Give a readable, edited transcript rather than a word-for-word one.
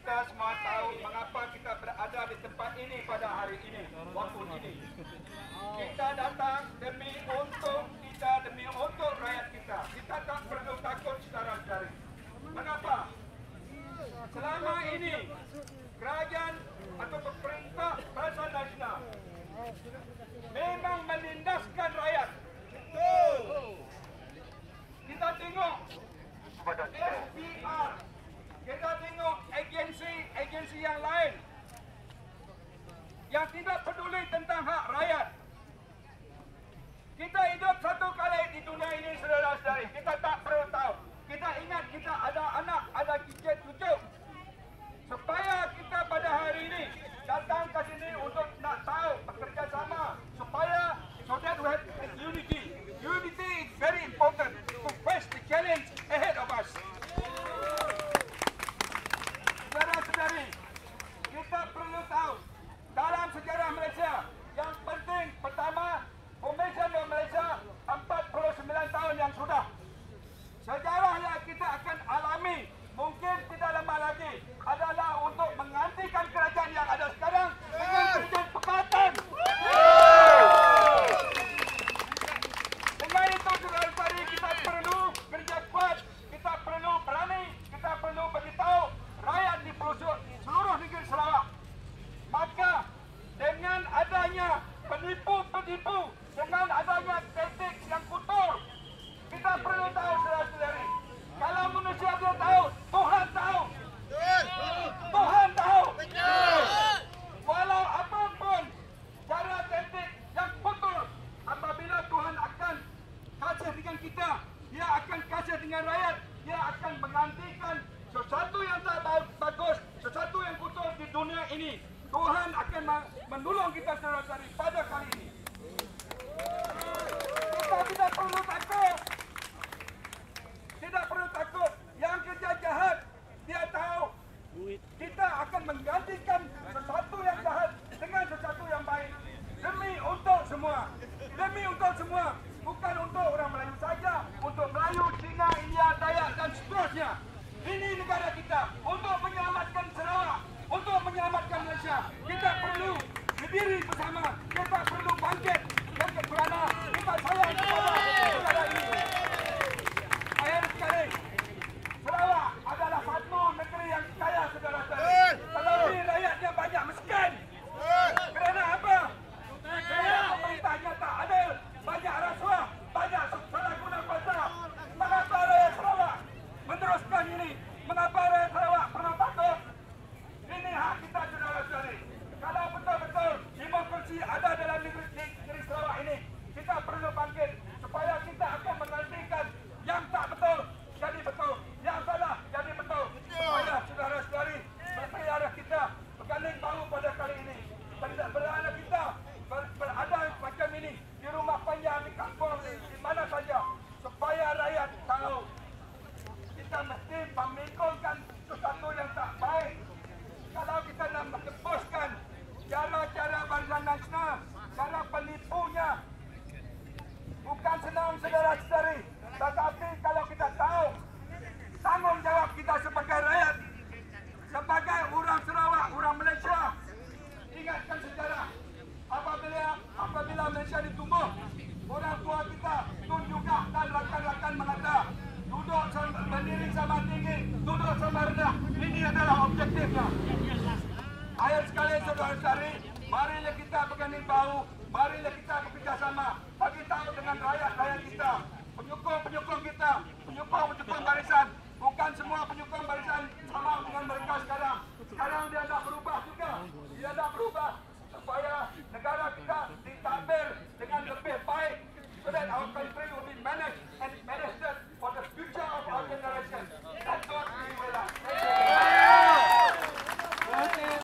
kita semua tahu mengapa kita berada di tempat ini pada hari ini, waktu ini. Kita datang demi untuk rakyat kita. Kita tak perlu takut saudara-saudari. Mengapa? Selama ini kerajaan atau pemerintah Barisan Nasional memang menindaskan rakyat. Kita tengok SPR, kita tengok agensi yang lain yang tidak peduli tentang hak rakyat. Kita hidup satu kali di dunia ini, saudara-saudari. Kita tak perlu tahu. Kita ingat kita ada anak, ada cicit cucu. Supaya kita pada hari ini datang ke sini untuk nak tahu bekerja sama supaya so that we have unity. Unity is very important to face the challenge ahead of us. Saudara-saudari, kita perlu tahu dalam sejarah Malaysia yang penting pertama, formation di Malaysia 49 tahun yang sudah. Sejarah yang kita akan alami mungkin tidak lama lagi adalah untuk menggantikan kerajaan yang ada sekarang dengan kerajaan pekatan. Dengan itu saudara-saudari, kita perlu kerja kuat, kita perlu berani, kita perlu beritahu rakyat di pelosok seluruh negeri Sarawak. Maka dengan adanya penipu-penipu, dengan adanya taktik yang kotor, kita perlu tahu saudara-saudari. Kalau manusia dia tahu, Tuhan tahu. Tuhan tahu. Walau apapun cara taktik yang kotor, apabila Tuhan akan kasih dengan kita, dia akan kasih dengan rakyat, dia akan menggantikan sesuatu yang tak bagus, sesuatu yang kotor di dunia ini. Tuhan akan menolong kita saudara-saudari pada kali ini. Kita tidak perlu takut. Tidak perlu takut. Yang kerja jahat, dia tahu kita akan menggantikan sesuatu yang jahat dengan sesuatu yang baik. Demi untuk semua. Demi untuk semua. Bukan untuk orang Melayu saja. Untuk Melayu, Cina, India, Dayak dan seterusnya. Ini negara kita. Untuk menyelamatkan Sarawak. Untuk menyelamatkan Malaysia. Kita perlu berdiri bersama. Kita perlu bangkit. Kerana kita sayang kepada negara ini. Akhir sekali, Sarawak adalah satu negeri yang kaya saudara-saudari. Tetapi rakyatnya banyak miskin. Kerana apa? Kerana pemerintahnya tak adil. Banyak rasuah, banyak salah guna kuasa. Mengapa rakyat Sarawak meneruskan ini? Mengapa rakyat Sarawak pernah takut? Ini hak kita saudara-saudari. Kalau betul-betul demokrasi ada dalam negeri Sarawak ini, kita perlu bangkit supaya kita akan menggantikan yang tak betul jadi betul, yang salah jadi betul. Supaya saudara-saudari berpelihara kita berganding bahu pada kali ini. Berada kita berada macam ini di rumah panjang, di kampung, di mana saja, supaya rakyat tahu kita mesti memikirkan sesuatu yang tak baik. Kalau kita nak menembuskan cara-cara Barisan Nasional, cara penipunya, bukan senang saudara-saudari. Tetapi kalau kita tahu tanggungjawab kita sebagai rakyat, sebagai orang Sarawak, orang Malaysia, ingatkan sejarah. Apabila Malaysia ditumbuh, orang tua kita Tun juga dan rakan-rakan mengata, duduk berdiri sama tinggi, duduk sama rendah. Ini adalah objektifnya. Akhir sekali saudara-saudari, marilah kita berganding bahu, marilah kita bekerjasama, bagi tahu dengan rakyat-rakyat kita, penyokong-penyokong kita, penyokong-penyokong barisan.